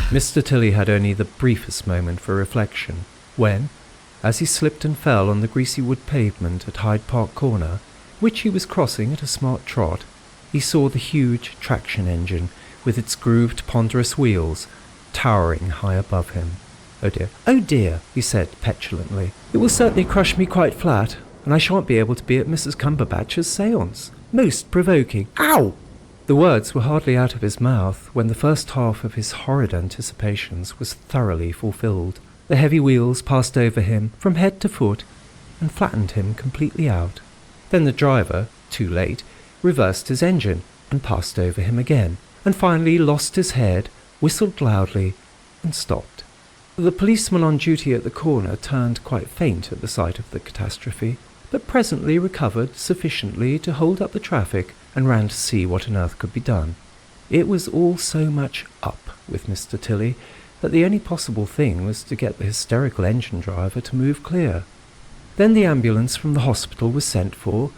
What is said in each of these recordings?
Mr. Tilly had only the briefest moment for reflection, when, as he slipped and fell on the greasy wood pavement at Hyde Park Corner, which he was crossing at a smart trot, he saw the huge traction engine with its grooved ponderous wheels towering high above him. Oh dear, he said petulantly. It will certainly crush me quite flat, and I shan't be able to be at Mrs. Cumberbatch's séance. Most provoking. Ow! The words were hardly out of his mouth when the first half of his horrid anticipations was thoroughly fulfilled. The heavy wheels passed over him from head to foot and flattened him completely out. Then the driver, too late, reversed his engine and passed over him again, and finally lost his head, whistled loudly, and stopped. The policeman on duty at the corner turned quite faint at the sight of the catastrophe, but presently recovered sufficiently to hold up the traffic and ran to see what on earth could be done. It was all so much up with Mr. Tilly that the only possible thing was to get the hysterical engine driver to move clear. Then the ambulance from the hospital was sent for,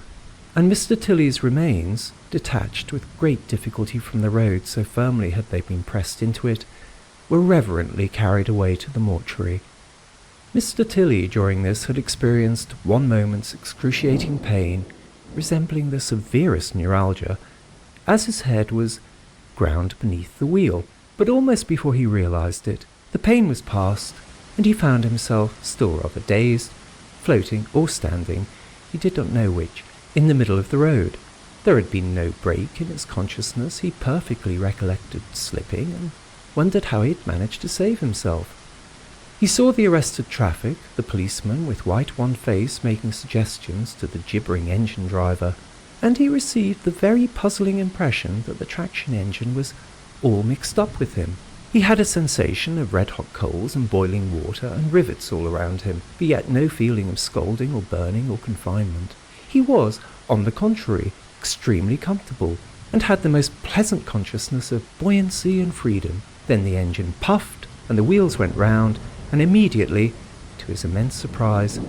and Mr. Tilly's remains, detached with great difficulty from the road so firmly had they been pressed into it, were reverently carried away to the mortuary. Mr. Tilly during this had experienced one moment's excruciating pain, resembling the severest neuralgia, as his head was ground beneath the wheel, but almost before he realized it, the pain was past, and he found himself, still rather dazed, floating or standing, he did not know which, in the middle of the road. There had been no break in his consciousness. He perfectly recollected slipping, and wondered how he had managed to save himself. He saw the arrested traffic, the policeman with white wan face making suggestions to the gibbering engine driver, and he received the very puzzling impression that the traction engine was all mixed up with him. He had a sensation of red-hot coals and boiling water and rivets all around him, but yet no feeling of scalding or burning or confinement. He was, on the contrary, extremely comfortable, and had the most pleasant consciousness of buoyancy and freedom. Then the engine puffed, and the wheels went round, and immediately, to his immense surprise,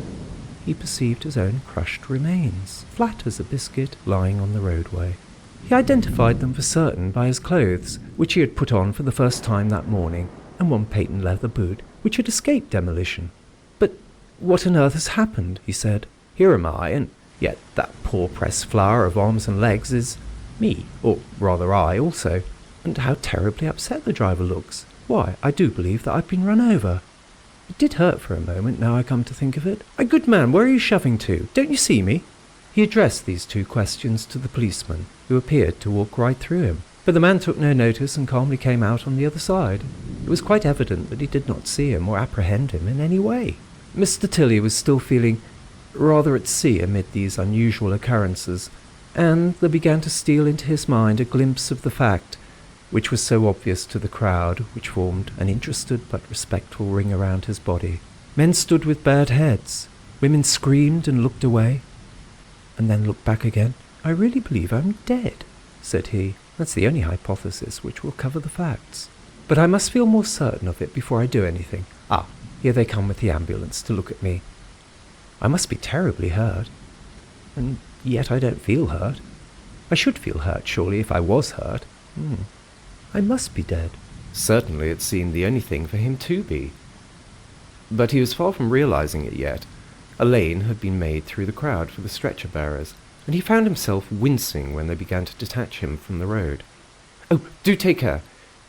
he perceived his own crushed remains, flat as a biscuit, lying on the roadway. He identified them for certain by his clothes, which he had put on for the first time that morning, and one patent leather boot, which had escaped demolition. "But what on earth has happened?" he said. "Here am I, and yet that poor pressed flower of arms and legs is me, or rather I also. And how terribly upset the driver looks. Why, I do believe that I've been run over. It did hurt for a moment, now I come to think of it. Good man, where are you shoving to? Don't you see me?" He addressed these two questions to the policeman, who appeared to walk right through him. But the man took no notice and calmly came out on the other side. It was quite evident that he did not see him or apprehend him in any way. Mr. Tilly was still feeling rather at sea amid these unusual occurrences, and there began to steal into his mind a glimpse of the fact, which was so obvious to the crowd, which formed an interested but respectful ring around his body. Men stood with bared heads, women screamed and looked away, and then looked back again. "I really believe I'm dead," said he. "That's the only hypothesis which will cover the facts. But I must feel more certain of it before I do anything. Here they come with the ambulance to look at me. I must be terribly hurt, and yet I don't feel hurt. I should feel hurt, surely, if I was hurt. I must be dead." Certainly it seemed the only thing for him to be. But he was far from realizing it yet. A lane had been made through the crowd for the stretcher-bearers, and he found himself wincing when they began to detach him from the road. "Oh, do take care,"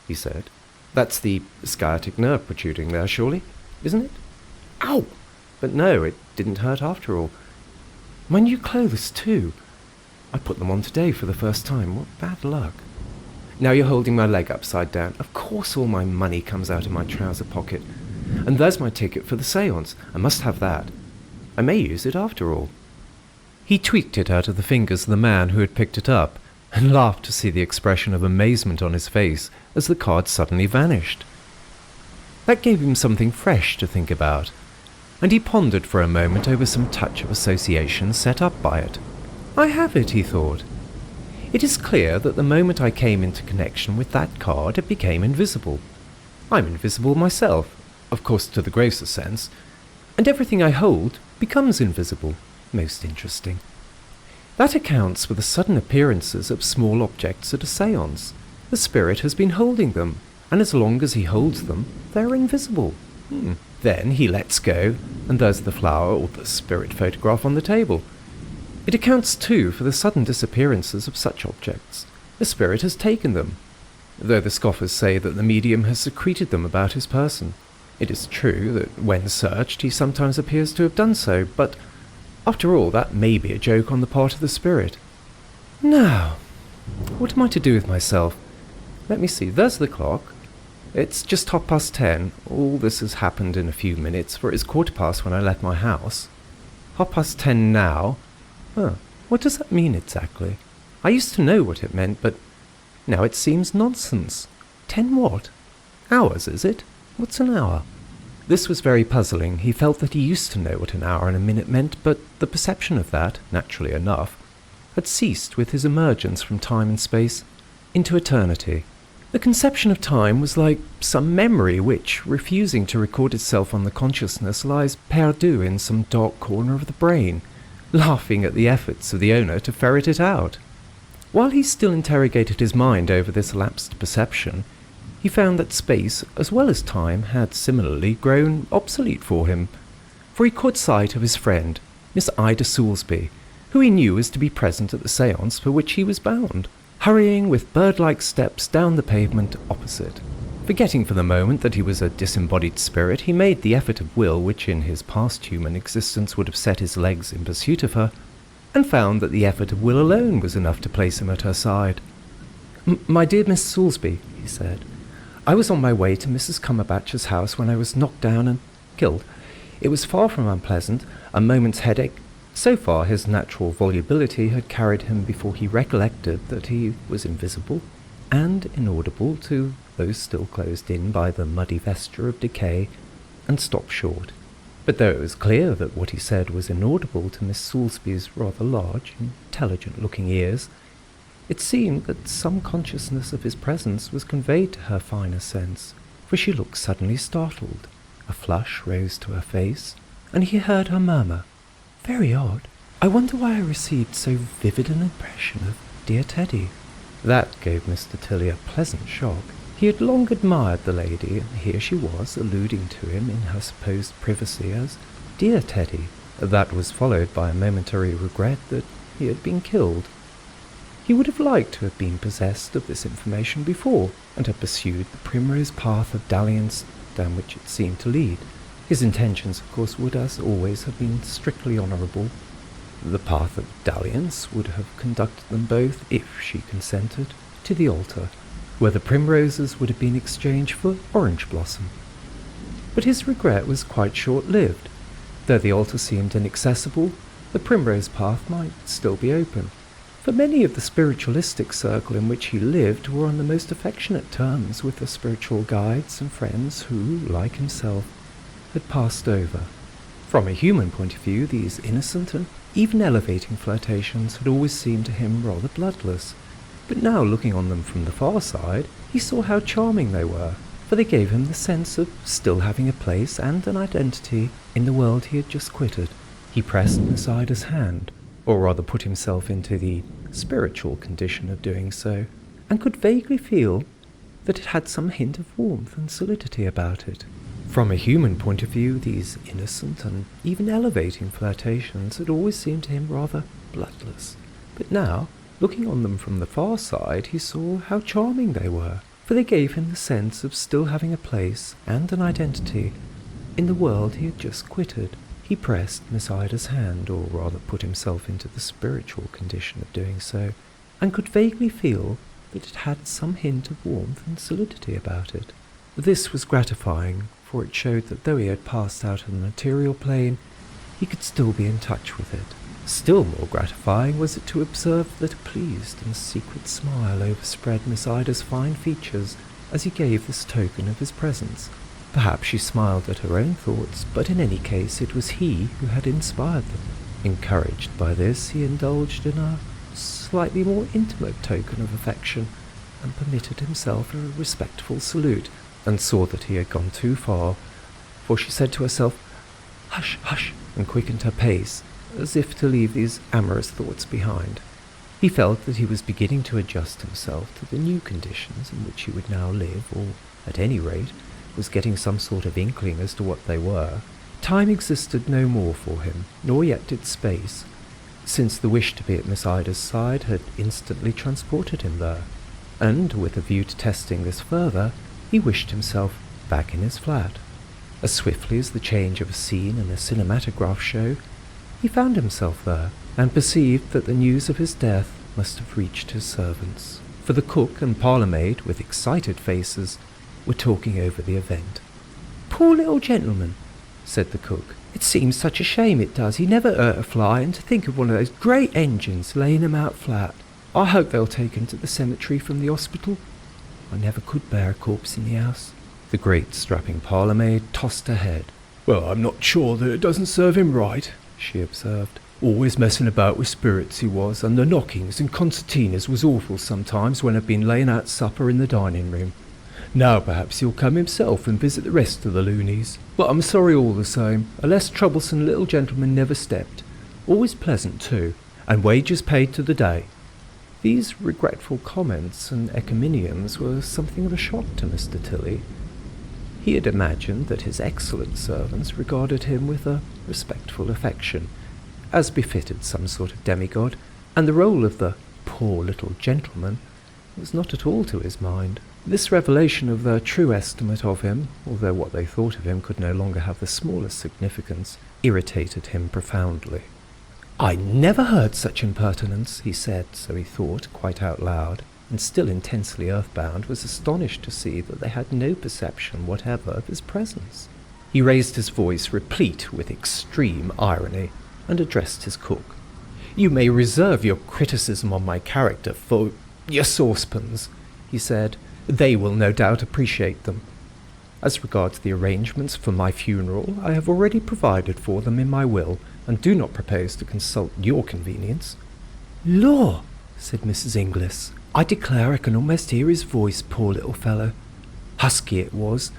he said. "That's the sciatic nerve protruding there, surely, isn't it? Ow! But no, it didn't hurt after all. My new clothes, too. I put them on today for the first time. What bad luck. Now you're holding my leg upside down. Of course all my money comes out of my trouser pocket. And there's my ticket for the séance. I must have that. I may use it after all." He tweaked it out of the fingers of the man who had picked it up, and laughed to see the expression of amazement on his face as the card suddenly vanished. That gave him something fresh to think about, and he pondered for a moment over some touch of association set up by it. "I have it," he thought. "It is clear that the moment I came into connection with that card it became invisible. I'm invisible myself, of course to the grosser sense, and everything I hold becomes invisible. Most interesting. That accounts for the sudden appearances of small objects at a séance. The spirit has been holding them. and as long as he holds them, they're invisible. Then he lets go, and there's the flower or the spirit photograph on the table. It accounts too for the sudden disappearances of such objects. The spirit has taken them, though the scoffers say that the medium has secreted them about his person. It is true that when searched he sometimes appears to have done so, but after all that may be a joke on the part of the spirit. Now, what am I to do with myself? Let me see, there's the clock. It's just 10:30. All this has happened in a few minutes, for it's 15:15 when I left my house. 10:30 now. What does that mean exactly? I used to know what it meant, but now it seems nonsense. 10 what? Hours, is it? What's an hour? This was very puzzling. He felt that he used to know what an hour and a minute meant, but the perception of that, naturally enough, had ceased with his emergence from time and space into eternity. The conception of time was like some memory which, refusing to record itself on the consciousness, lies perdu in some dark corner of the brain, laughing at the efforts of the owner to ferret it out. While he still interrogated his mind over this lapsed perception, he found that space, as well as time, had similarly grown obsolete for him, for he caught sight of his friend, Miss Ida Soulsby, who he knew was to be present at the séance for which he was bound, hurrying with bird-like steps down the pavement opposite. Forgetting for the moment that he was a disembodied spirit, he made the effort of will which in his past human existence would have set his legs in pursuit of her, and found that the effort of will alone was enough to place him at her side. My dear Miss Soulsby, he said, I was on my way to Mrs. Cumberbatch's house when I was knocked down and killed. It was far from unpleasant, a moment's headache. So far his natural volubility had carried him before he recollected that he was invisible and inaudible to those still closed in by the muddy vesture of decay, and stopped short. But though it was clear that what he said was inaudible to Miss Soulsby's rather large, intelligent-looking ears, it seemed that some consciousness of his presence was conveyed to her finer sense, for she looked suddenly startled. A flush rose to her face, and he heard her murmur, Very odd. I wonder why I received so vivid an impression of dear Teddy. That gave Mr. Tilly a pleasant shock. He had long admired the lady, and here she was, alluding to him in her supposed privacy as dear Teddy. That was followed by a momentary regret that he had been killed. He would have liked to have been possessed of this information before, and have pursued the primrose path of dalliance down which it seemed to lead. His intentions, of course, would, as always, have been strictly honourable. The path of dalliance would have conducted them both, if she consented, to the altar, where the primroses would have been exchanged for orange blossom. But his regret was quite short-lived. Though the altar seemed inaccessible, the primrose path might still be open, for many of the spiritualistic circle in which he lived were on the most affectionate terms with the spiritual guides and friends who, like himself, had passed over. From a human point of view, these innocent and even elevating flirtations had always seemed to him rather bloodless, but now, looking on them from the far side, he saw how charming they were, for they gave him the sense of still having a place and an identity in the world he had just quitted. He pressed Miss Ida's hand, or rather put himself into the spiritual condition of doing so, and could vaguely feel that it had some hint of warmth and solidity about it. From a human point of view, these innocent and even elevating flirtations had always seemed to him rather bloodless, but now, looking on them from the far side, he saw how charming they were, for they gave him the sense of still having a place and an identity in the world he had just quitted. He pressed Miss Ida's hand, or rather put himself into the spiritual condition of doing so, and could vaguely feel that it had some hint of warmth and solidity about it. This was gratifying, for it showed that though he had passed out of the material plane, he could still be in touch with it. Still more gratifying was it to observe that a pleased and secret smile overspread Miss Ida's fine features as he gave this token of his presence. Perhaps she smiled at her own thoughts, but in any case it was he who had inspired them. Encouraged by this, he indulged in a slightly more intimate token of affection, and permitted himself a respectful salute, and saw that he had gone too far, for she said to herself, "Hush, hush," and quickened her pace, as if to leave these amorous thoughts behind. He felt that he was beginning to adjust himself to the new conditions in which he would now live, or at any rate, was getting some sort of inkling as to what they were. Time existed no more for him, nor yet did space, since the wish to be at Miss Ida's side had instantly transported him there, and with a view to testing this further, he wished himself back in his flat. As swiftly as the change of a scene in a cinematograph show, he found himself there, and perceived that the news of his death must have reached his servants, for the cook and parlour-maid, with excited faces, were talking over the event. "Poor little gentleman," said the cook. "It seems such a shame, it does. He never hurt a fly, and to think of one of those great engines laying him out flat. I hope they'll take him to the cemetery from the hospital. I never could bear a corpse in the house." The great strapping parlour-maid tossed her head. "Well, I'm not sure that it doesn't serve him right," she observed. "Always messing about with spirits he was, and the knockings and concertinas was awful sometimes when I've been laying out supper in the dining room. Now perhaps he'll come himself and visit the rest of the loonies. But I'm sorry all the same. A less troublesome little gentleman never stepped. Always pleasant too, and wages paid to the day." These regretful comments and encomiums were something of a shock to Mr. Tilly. He had imagined that his excellent servants regarded him with a respectful affection, as befitted some sort of demigod, and the role of the poor little gentleman was not at all to his mind. This revelation of their true estimate of him, although what they thought of him could no longer have the smallest significance, irritated him profoundly. "I never heard such impertinence," he said, so he thought, quite out loud, and still intensely earthbound, was astonished to see that they had no perception whatever of his presence. He raised his voice, replete with extreme irony, and addressed his cook. "You may reserve your criticism on my character for your saucepans," he said. "They will no doubt appreciate them. As regards the arrangements for my funeral, I have already provided for them in my will, and do not propose to consult your convenience." "Law!" said Mrs. Inglis. "I declare I can almost hear his voice, poor little fellow. Husky it was,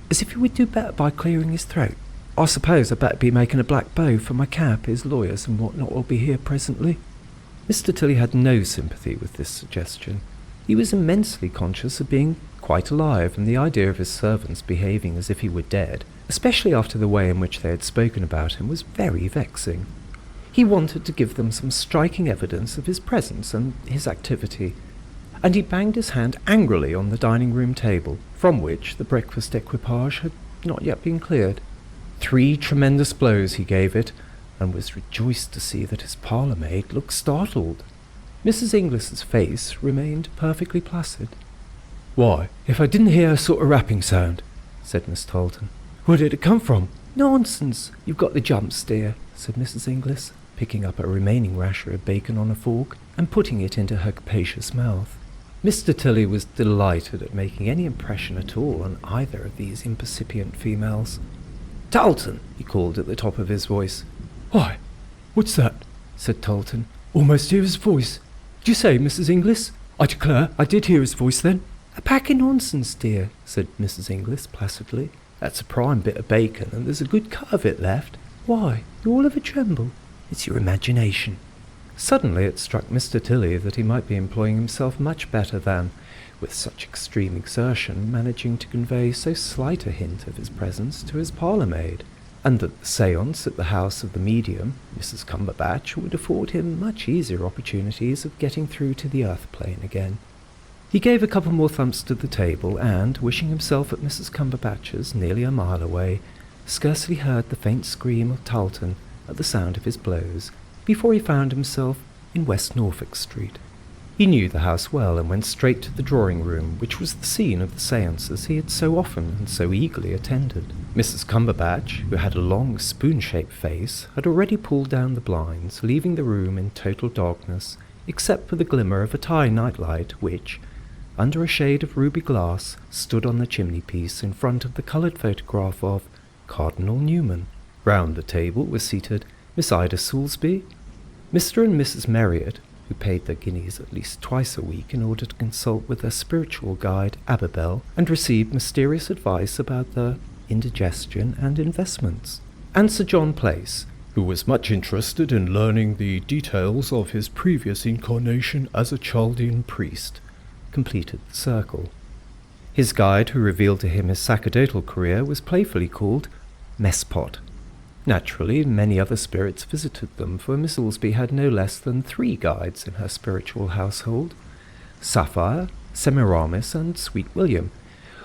as if he would do better by clearing his throat. I suppose I'd better be making a black bow for my cab. His lawyers and what not will be here presently." Mr. Tilly had no sympathy with this suggestion. He was immensely conscious of being quite alive, and the idea of his servants behaving as if he were dead, especially after the way in which they had spoken about him, was very vexing. He wanted to give them some striking evidence of his presence and his activity, and he banged his hand angrily on the dining-room table, from which the breakfast equipage had not yet been cleared. 3 tremendous blows he gave it, and was rejoiced to see that his parlour-maid looked startled. Mrs. Inglis's face remained perfectly placid. "Why, if I didn't hear a sort of rapping sound," said Miss Talton. "Where did it come from?" "Nonsense, you've got the jumps, dear," said Mrs. Inglis, picking up a remaining rasher of bacon on a fork and putting it into her capacious mouth. Mr. Tilly was delighted at making any impression at all on either of these impercipient females. "Talton!" he called at the top of his voice. "Why, what's that?" said Talton. "Almost hear his voice. Did you say, Mrs. Inglis? I declare I did hear his voice then." "A pack of nonsense, dear," said Mrs. Inglis placidly. "That's a prime bit of bacon, and there's a good cut of it left. Why, you all of a tremble. It's your imagination." Suddenly it struck Mr. Tilly that he might be employing himself much better than, with such extreme exertion, managing to convey so slight a hint of his presence to his parlour-maid, and that the séance at the house of the medium, Mrs. Cumberbatch, would afford him much easier opportunities of getting through to the earth plane again. He gave a couple more thumps to the table, and, wishing himself at Mrs. Cumberbatch's, nearly a mile away, scarcely heard the faint scream of Talton at the sound of his blows, before he found himself in West Norfolk Street. He knew the house well, and went straight to the drawing-room, which was the scene of the séances he had so often and so eagerly attended. Mrs. Cumberbatch, who had a long, spoon-shaped face, had already pulled down the blinds, leaving the room in total darkness, except for the glimmer of a tiny nightlight which, under a shade of ruby glass, stood on the chimney-piece in front of the coloured photograph of Cardinal Newman. Round the table were seated Miss Ida Soulsby, Mr. and Mrs. Marriott, who paid their guineas at least twice a week in order to consult with their spiritual guide, Ababel, and receive mysterious advice about their indigestion and investments, and Sir John Place, who was much interested in learning the details of his previous incarnation as a Chaldean priest, completed the circle. His guide, who revealed to him his sacerdotal career, was playfully called Messpot. Naturally, many other spirits visited them, for Miss Soulsby had no less than 3 guides in her spiritual household: Sapphire, Semiramis, and Sweet William,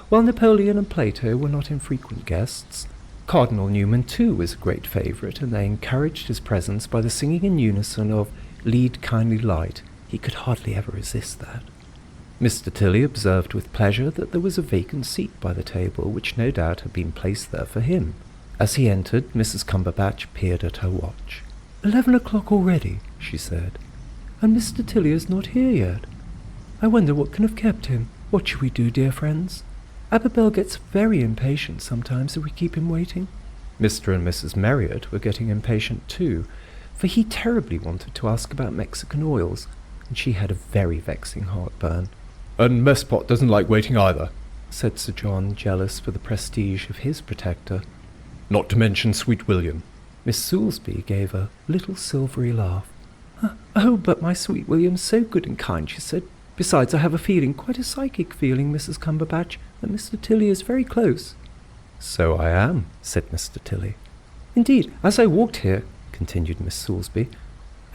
while Napoleon and Plato were not infrequent guests. Cardinal Newman, too, was a great favourite, and they encouraged his presence by the singing in unison of "Lead, Kindly Light." He could hardly ever resist that. Mr. Tilly observed with pleasure that there was a vacant seat by the table, which no doubt had been placed there for him. As he entered, Mrs. Cumberbatch peered at her watch. 11 o'clock already, she said, and Mr. Tilly is not here yet. I wonder what can have kept him. What shall we do, dear friends? Abibel gets very impatient sometimes if we keep him waiting. Mr. and Mrs. Marriott were getting impatient too, for he terribly wanted to ask about Mexican oils, and she had a very vexing heartburn. "And Messpot doesn't like waiting either," said Sir John, jealous for the prestige of his protector. "Not to mention Sweet William." Miss Soulsby gave a little silvery laugh. "Oh, but my Sweet William's so good and kind," she said. "Besides, I have a feeling, quite a psychic feeling, Mrs. Cumberbatch, that Mr. Tilly is very close." "So I am," said Mr. Tilly. "Indeed, as I walked here," continued Miss Soulsby,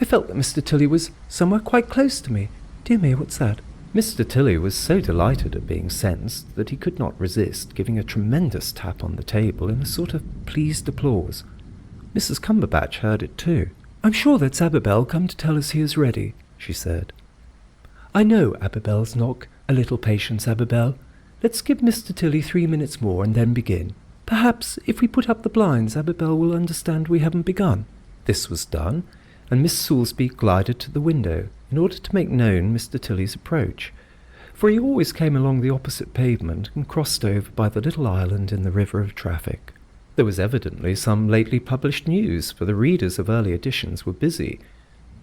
"I felt that Mr. Tilly was somewhere quite close to me. Dear me, what's that?" Mr. Tilly was so delighted at being sensed that he could not resist giving a tremendous tap on the table in a sort of pleased applause. Mrs. Cumberbatch heard it too. "I'm sure that's Abibel come to tell us he is ready," she said. "I know Abibel's knock. A little patience, Abibel. Let's give Mr. Tilly 3 minutes more and then begin. Perhaps if we put up the blinds, Abibel will understand we haven't begun." This was done, and Miss Soulsby glided to the window in order to make known Mr. Tilly's approach, for he always came along the opposite pavement and crossed over by the little island in the river of traffic. There was evidently some lately published news, for the readers of early editions were busy,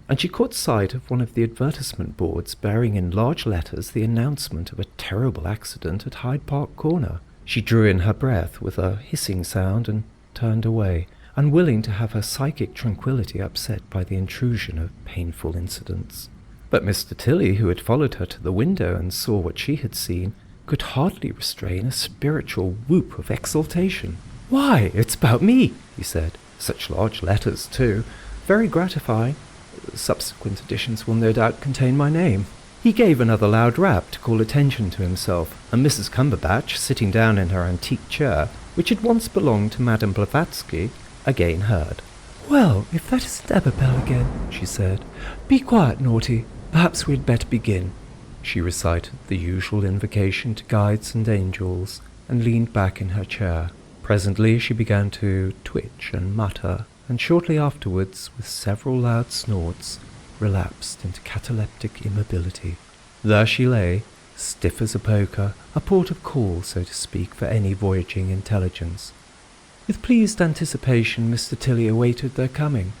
and she caught sight of one of the advertisement boards bearing in large letters the announcement of a terrible accident at Hyde Park Corner. She drew in her breath with a hissing sound and turned away, unwilling to have her psychic tranquillity upset by the intrusion of painful incidents. But Mr. Tilly, who had followed her to the window and saw what she had seen, could hardly restrain a spiritual whoop of exultation. "Why, it's about me," he said. "Such large letters, too. Very gratifying. Subsequent editions will no doubt contain my name." He gave another loud rap to call attention to himself, and Mrs. Cumberbatch, sitting down in her antique chair, which had once belonged to Madame Blavatsky, again heard. "Well, if that isn't Abibel again," she said. "Be quiet, naughty. Perhaps we had better begin." She recited the usual invocation to guides and angels, and leaned back in her chair. Presently she began to twitch and mutter, and shortly afterwards, with several loud snorts, relapsed into cataleptic immobility. There she lay, stiff as a poker, a port of call, so to speak, for any voyaging intelligence. With pleased anticipation, Mr. Tilly awaited their coming.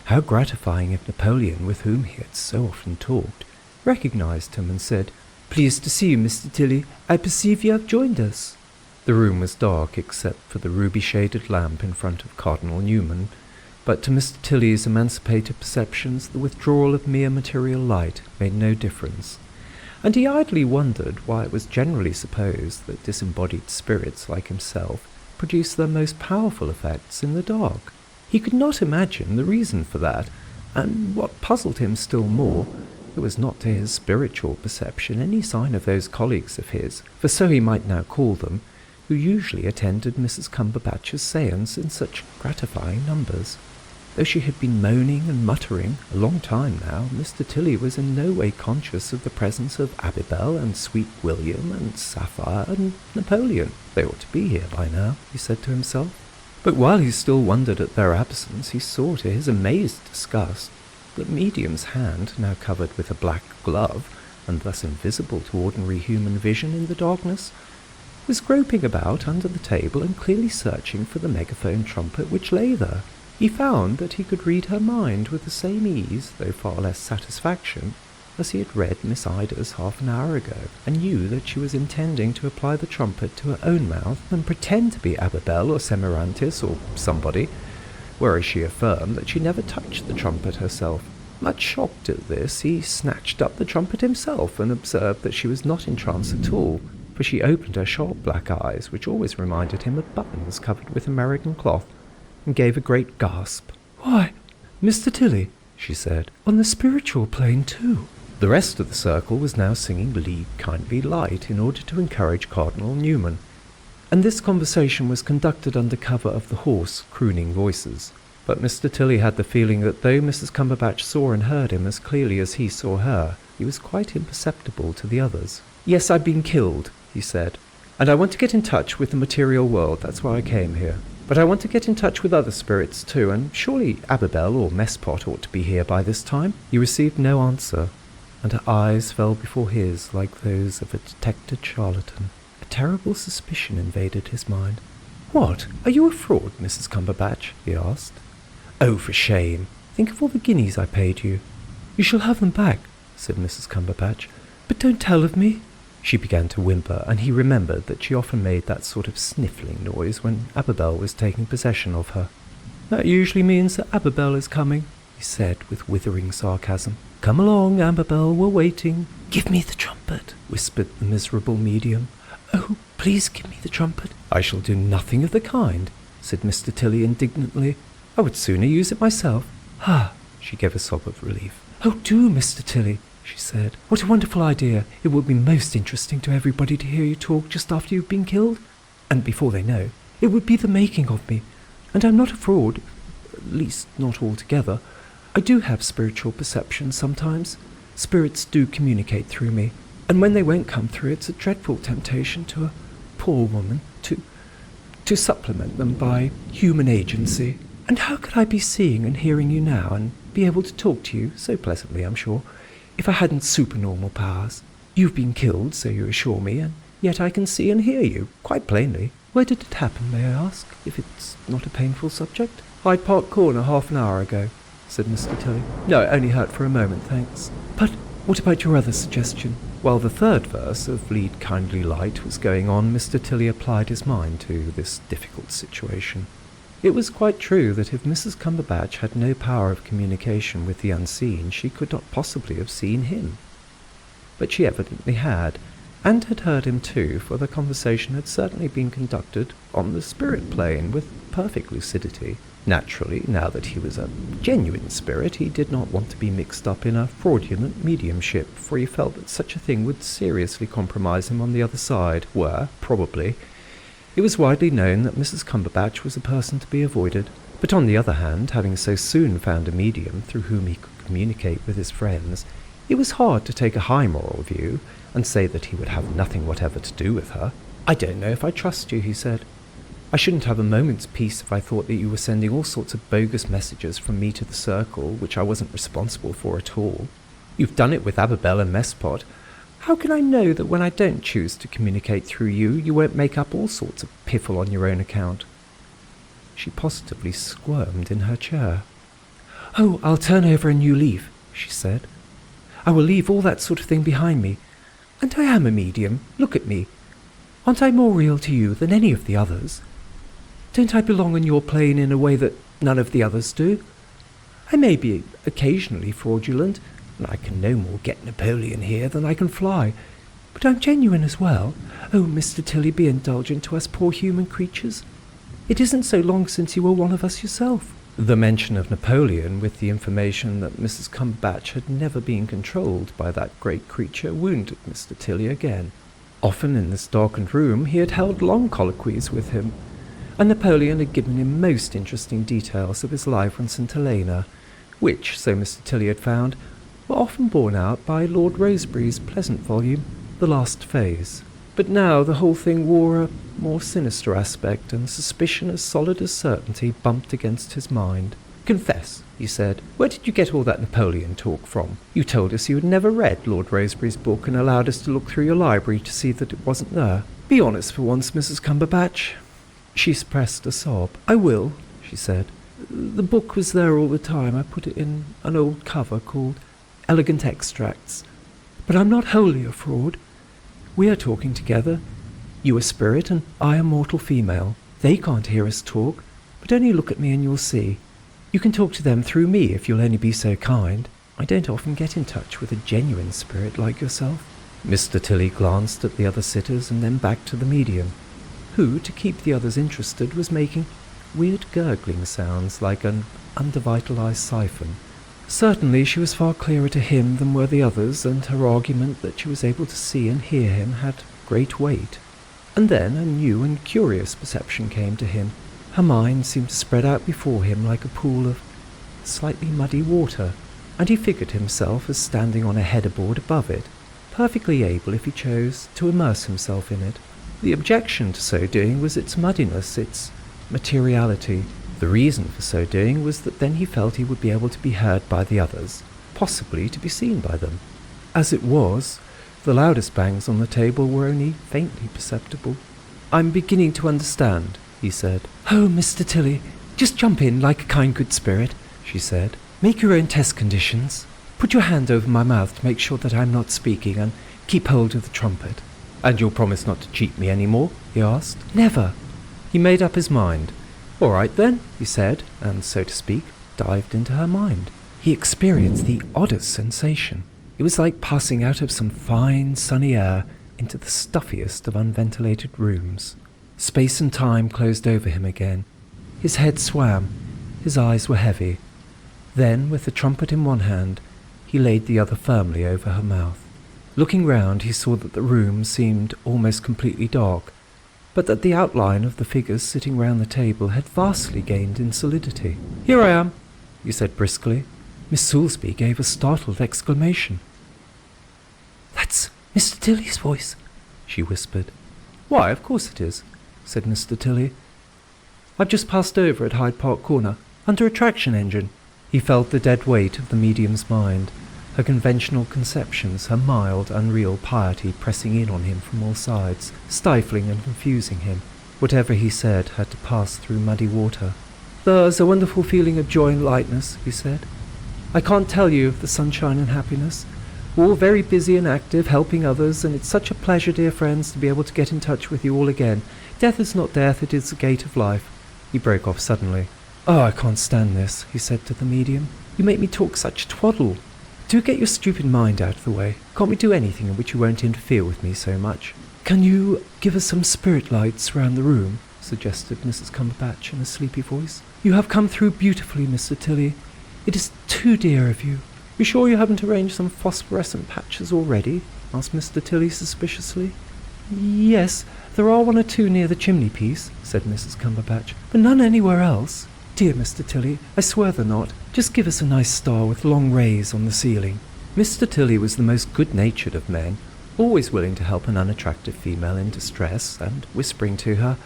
How gratifying if Napoleon, with whom he had so often talked, recognized him and said, "Pleased to see you, Mr. Tilly. I perceive you have joined us." The room was dark except for the ruby-shaded lamp in front of Cardinal Newman, but to Mr. Tilly's emancipated perceptions the withdrawal of mere material light made no difference, and he idly wondered why it was generally supposed that disembodied spirits like himself produced their most powerful effects in the dark. He could not imagine the reason for that, and what puzzled him still more, there was not to his spiritual perception any sign of those colleagues of his, for so he might now call them, who usually attended Mrs. Cumberbatch's séance in such gratifying numbers. Though she had been moaning and muttering a long time now, Mr. Tilly was in no way conscious of the presence of Abibel and Sweet William and Sapphire and Napoleon. They ought to be here by now, he said to himself. But while he still wondered at their absence, he saw to his amazed disgust that Medium's hand, now covered with a black glove, and thus invisible to ordinary human vision in the darkness, was groping about under the table and clearly searching for the megaphone trumpet which lay there. He found that he could read her mind with the same ease, though far less satisfaction, as he had read Miss Ida's half an hour ago, and knew that she was intending to apply the trumpet to her own mouth and pretend to be Abibel or Semiramis or somebody, whereas she affirmed that she never touched the trumpet herself. Much shocked at this, he snatched up the trumpet himself and observed that she was not in trance at all. for she opened her sharp black eyes, which always reminded him of buttons covered with American cloth, and gave a great gasp. "Why, Mr. Tilly," she said, "on the spiritual plane too." The rest of the circle was now singing Lead, Kindly Light in order to encourage Cardinal Newman, and this conversation was conducted under cover of the hoarse, crooning voices. But Mr. Tilly had the feeling that though Mrs. Cumberbatch saw and heard him as clearly as he saw her, he was quite imperceptible to the others. "Yes, I've been killed," he said, "and I want to get in touch with the material world. That's why I came here. But I want to get in touch with other spirits too, and surely Abibel or Messpot ought to be here by this time." He received no answer, and her eyes fell before his like those of a detected charlatan. A terrible suspicion invaded his mind. "What? Are you a fraud, Mrs. Cumberbatch?" he asked. "Oh, for shame. Think of all the guineas I paid you." "You shall have them back," said Mrs. Cumberbatch. "But don't tell of me." She began to whimper, and he remembered that she often made that sort of sniffling noise when Abibel was taking possession of her. "That usually means that Abibel is coming," he said with withering sarcasm. "Come along, Abibel, we're waiting." "Give me the trumpet," whispered the miserable medium. "Oh, please give me the trumpet." "I shall do nothing of the kind," said Mr. Tilly indignantly. "I would sooner use it myself." "Ah!" She gave a sob of relief. "Oh, do, Mr. Tilly," she said. "What a wonderful idea. It will be most interesting to everybody to hear you talk just after you've been killed. And before they know, it would be the making of me. And I'm not a fraud, at least not altogether. I do have spiritual perception sometimes. Spirits do communicate through me. And when they won't come through, it's a dreadful temptation to a poor woman to supplement them by human agency. And how could I be seeing and hearing you now and be able to talk to you, so pleasantly I'm sure, if I hadn't supernormal powers? You've been killed, so you assure me, and yet I can see and hear you, quite plainly. Where did it happen, may I ask, if it's not a painful subject?" "Hyde Park Corner, half an hour ago," said Mr. Tilly. "No, it only hurt for a moment, thanks." "But what about your other suggestion?" While the third verse of Lead, Kindly Light was going on, Mr. Tilly applied his mind to this difficult situation. It was quite true that if Mrs. Cumberbatch had no power of communication with the unseen, she could not possibly have seen him. But she evidently had, and had heard him too, for the conversation had certainly been conducted on the spirit plane with perfect lucidity. Naturally, now that he was a genuine spirit, he did not want to be mixed up in a fraudulent mediumship, for he felt that such a thing would seriously compromise him on the other side, where, probably, it was widely known that Mrs. Cumberbatch was a person to be avoided. But on the other hand, having so soon found a medium through whom he could communicate with his friends, it was hard to take a high moral view and say that he would have nothing whatever to do with her. "I don't know if I trust you," he said. "I shouldn't have a moment's peace if I thought that you were sending all sorts of bogus messages from me to the Circle, which I wasn't responsible for at all. You've done it with Abibel and Messpot. How can I know that when I don't choose to communicate through you, you won't make up all sorts of piffle on your own account?" She positively squirmed in her chair. "Oh, I'll turn over a new leaf," she said. "I will leave all that sort of thing behind me. And I am a medium. Look at me. Aren't I more real to you than any of the others? Don't I belong on your plane in a way that none of the others do? I may be occasionally fraudulent, and I can no more get Napoleon here than I can fly, but I'm genuine as well. Oh, Mr. Tilly, be indulgent to us poor human creatures. It isn't so long since you were one of us yourself." The mention of Napoleon, with the information that Mrs. Cumberbatch had never been controlled by that great creature, wounded Mr. Tilly again. Often in this darkened room he had held long colloquies with him, and Napoleon had given him most interesting details of his life on St. Helena, which, so Mr. Tilly had found, were often borne out by Lord Rosebery's pleasant volume, The Last Phase. But now the whole thing wore a more sinister aspect, and suspicion as solid as certainty bumped against his mind. "Confess," he said, "where did you get all that Napoleon talk from? You told us you had never read Lord Rosebery's book and allowed us to look through your library to see that it wasn't there. Be honest for once, Mrs. Cumberbatch." She suppressed a sob. "I will," she said. "The book was there all the time. I put it in an old cover called Elegant Extracts. But I'm not wholly a fraud. We are talking together. You a spirit and I a mortal female. They can't hear us talk, but only look at me and you'll see. You can talk to them through me if you'll only be so kind. I don't often get in touch with a genuine spirit like yourself." Mr. Tilly glanced at the other sitters and then back to the medium, who, to keep the others interested, was making weird gurgling sounds like an undervitalized siphon. Certainly she was far clearer to him than were the others, and her argument that she was able to see and hear him had great weight. And then a new and curious perception came to him. Her mind seemed to spread out before him like a pool of slightly muddy water, and he figured himself as standing on a headerboard above it, perfectly able, if he chose, to immerse himself in it. The objection to so doing was its muddiness, its materiality. The reason for so doing was that then he felt he would be able to be heard by the others, possibly to be seen by them. As it was, the loudest bangs on the table were only faintly perceptible. "I'm beginning to understand," he said. "Oh, Mr. Tilly, just jump in like a kind good spirit," she said. "Make your own test conditions. Put your hand over my mouth to make sure that I'm not speaking, and keep hold of the trumpet." "And you'll promise not to cheat me any more?" he asked. "Never." He made up his mind. "All right then," he said, and, so to speak, dived into her mind. He experienced the oddest sensation. It was like passing out of some fine, sunny air into the stuffiest of unventilated rooms. Space and time closed over him again. His head swam. His eyes were heavy. Then, with the trumpet in one hand, he laid the other firmly over her mouth. Looking round, he saw that the room seemed almost completely dark, but that the outline of the figures sitting round the table had vastly gained in solidity. "Here I am," he said briskly. Miss Soulsby gave a startled exclamation. "That's Mr. Tilly's voice," she whispered. "Why, of course it is," said Mr. Tilly. "I've just passed over at Hyde Park Corner, under a traction engine." He felt the dead weight of the medium's mind, her conventional conceptions, her mild, unreal piety pressing in on him from all sides, stifling and confusing him. Whatever he said had to pass through muddy water. "There's a wonderful feeling of joy and lightness," he said. "I can't tell you of the sunshine and happiness. We're all very busy and active, helping others, and it's such a pleasure, dear friends, to be able to get in touch with you all again. Death is not death, it is the gate of life." He broke off suddenly. "Oh, I can't stand this," he said to the medium. "You make me talk such twaddle. Do get your stupid mind out of the way. Can't we do anything in which you won't interfere with me so much?" "Can you give us some spirit lights round the room?" suggested Mrs. Cumberbatch in a sleepy voice. "You have come through beautifully, Mr. Tilly. It is too dear of you." "You sure you haven't arranged some phosphorescent patches already?" asked Mr. Tilly suspiciously. "Yes, there are one or two near the chimney-piece," said Mrs. Cumberbatch, "but none anywhere else. Dear Mr. Tilly, I swear they're not. Just give us a nice star with long rays on the ceiling." Mr. Tilly was the most good-natured of men, always willing to help an unattractive female in distress, and whispering to her,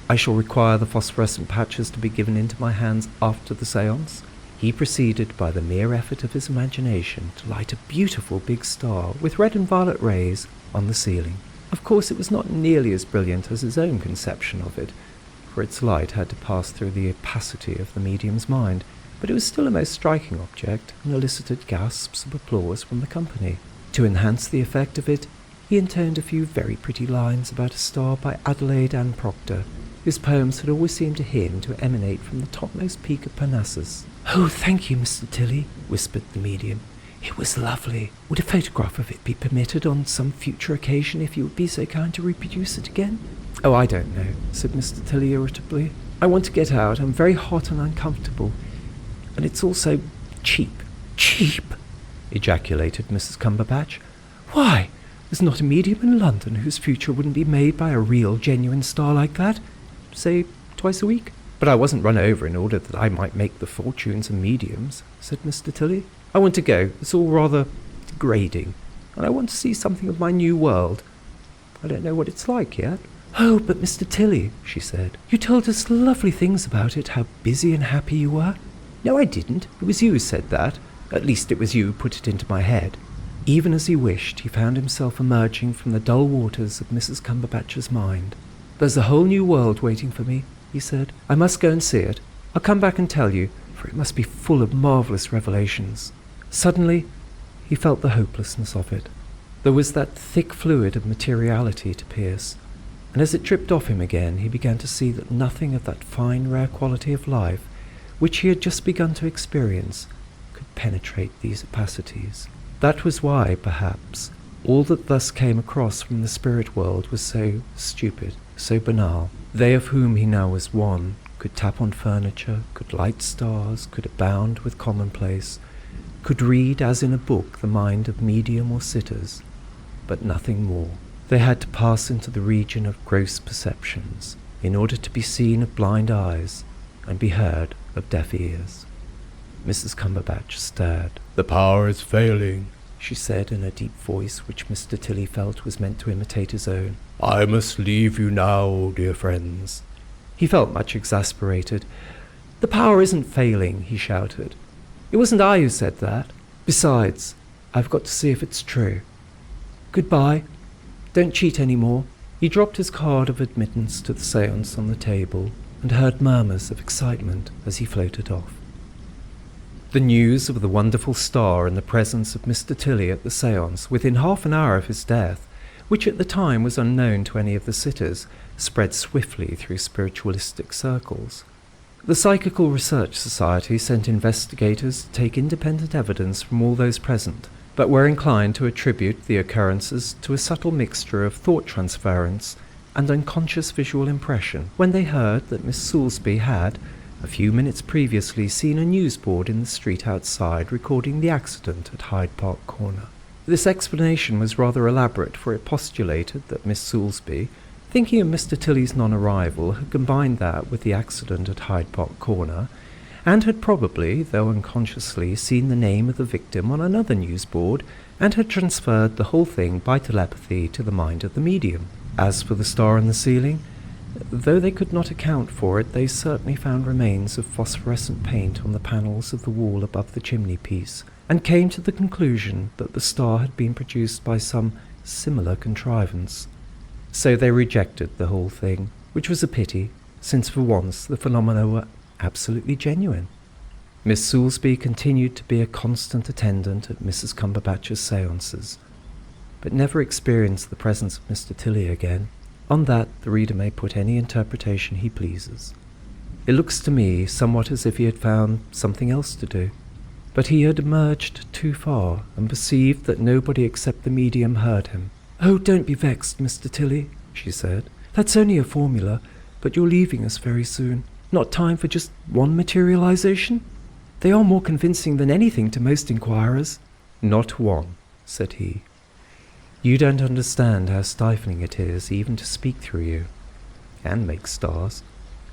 "I shall require the phosphorescent patches to be given into my hands after the séance," he proceeded by the mere effort of his imagination to light a beautiful big star with red and violet rays on the ceiling. Of course it was not nearly as brilliant as his own conception of it, for its light had to pass through the opacity of the medium's mind, but it was still a most striking object, and elicited gasps of applause from the company. To enhance the effect of it, he intoned a few very pretty lines about a star by Adelaide Ann Proctor, whose poems had always seemed to him to emanate from the topmost peak of Parnassus. "Oh, thank you, Mr. Tilly," whispered the medium. "It was lovely. Would a photograph of it be permitted on some future occasion if you would be so kind to reproduce it again?" "Oh, I don't know," said Mr. Tilly irritably. "I want to get out. I'm very hot and uncomfortable. And it's also cheap." "Cheap?" ejaculated Mrs. Cumberbatch. "Why, there's not a medium in London whose future wouldn't be made by a real, genuine star like that. Say, twice a week." "But I wasn't run over in order that I might make the fortunes of mediums," said Mr. Tilly. "I want to go. It's all rather degrading, and I want to see something of my new world. I don't know what it's like yet." "Oh, but Mr. Tilly," she said, "you told us lovely things about it, how busy and happy you were." "No, I didn't. It was you who said that. At least it was you who put it into my head." Even as he wished, he found himself emerging from the dull waters of Mrs. Cumberbatch's mind. "There's a whole new world waiting for me," he said. "I must go and see it. I'll come back and tell you, for it must be full of marvellous revelations." Suddenly, he felt the hopelessness of it. There was that thick fluid of materiality to pierce, and as it dripped off him again, he began to see that nothing of that fine, rare quality of life, which he had just begun to experience, could penetrate these opacities. That was why, perhaps, All that thus came across from the spirit world was so stupid, so banal. They of whom he now was one could tap on furniture, could light stars, could abound with commonplace, could read as in a book the mind of medium or sitters, but nothing more. They had to pass into the region of gross perceptions in order to be seen of blind eyes and be heard of deaf ears. Mrs. Cumberbatch stared. "The power is failing," she said in a deep voice which Mr. Tilly felt was meant to imitate his own. "I must leave you now, dear friends." He felt much exasperated. "The power isn't failing," he shouted. "It wasn't I who said that. Besides, I've got to see if it's true. Goodbye. Don't cheat any more." He dropped his card of admittance to the séance on the table and heard murmurs of excitement as he floated off. The news of the wonderful star and the presence of Mr. Tilly at the séance within half an hour of his death, which at the time was unknown to any of the sitters, spread swiftly through spiritualistic circles. The Psychical Research Society sent investigators to take independent evidence from all those present, but were inclined to attribute the occurrences to a subtle mixture of thought transference and unconscious visual impression when they heard that Miss Soulsby had, a few minutes previously, seen a newsboard in the street outside recording the accident at Hyde Park Corner. This explanation was rather elaborate, for it postulated that Miss Soulsby, thinking of Mr. Tilly's non-arrival, had combined that with the accident at Hyde Park Corner, and had probably, though unconsciously, seen the name of the victim on another newsboard, and had transferred the whole thing by telepathy to the mind of the medium. As for the star on the ceiling, though they could not account for it, they certainly found remains of phosphorescent paint on the panels of the wall above the chimney-piece, and came to the conclusion that the star had been produced by some similar contrivance. So they rejected the whole thing, which was a pity, since for once the phenomena were absolutely genuine. Miss Soulsby continued to be a constant attendant at Mrs. Cumberbatch's séances, but never experienced the presence of Mr. Tilly again. On that the reader may put any interpretation he pleases. It looks to me somewhat as if he had found something else to do, but he had emerged too far and perceived that nobody except the medium heard him. "Oh, don't be vexed, Mr. Tilly," she said. "That's only a formula, but you're leaving us very soon. Not time for just one materialization? They are more convincing than anything to most inquirers." "Not one," said he. "You don't understand how stifling it is even to speak through you, and make stars.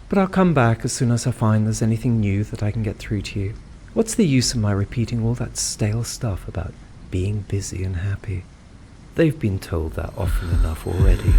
But I'll come back as soon as I find there's anything new that I can get through to you. What's the use of my repeating all that stale stuff about being busy and happy? They've been told that often enough already."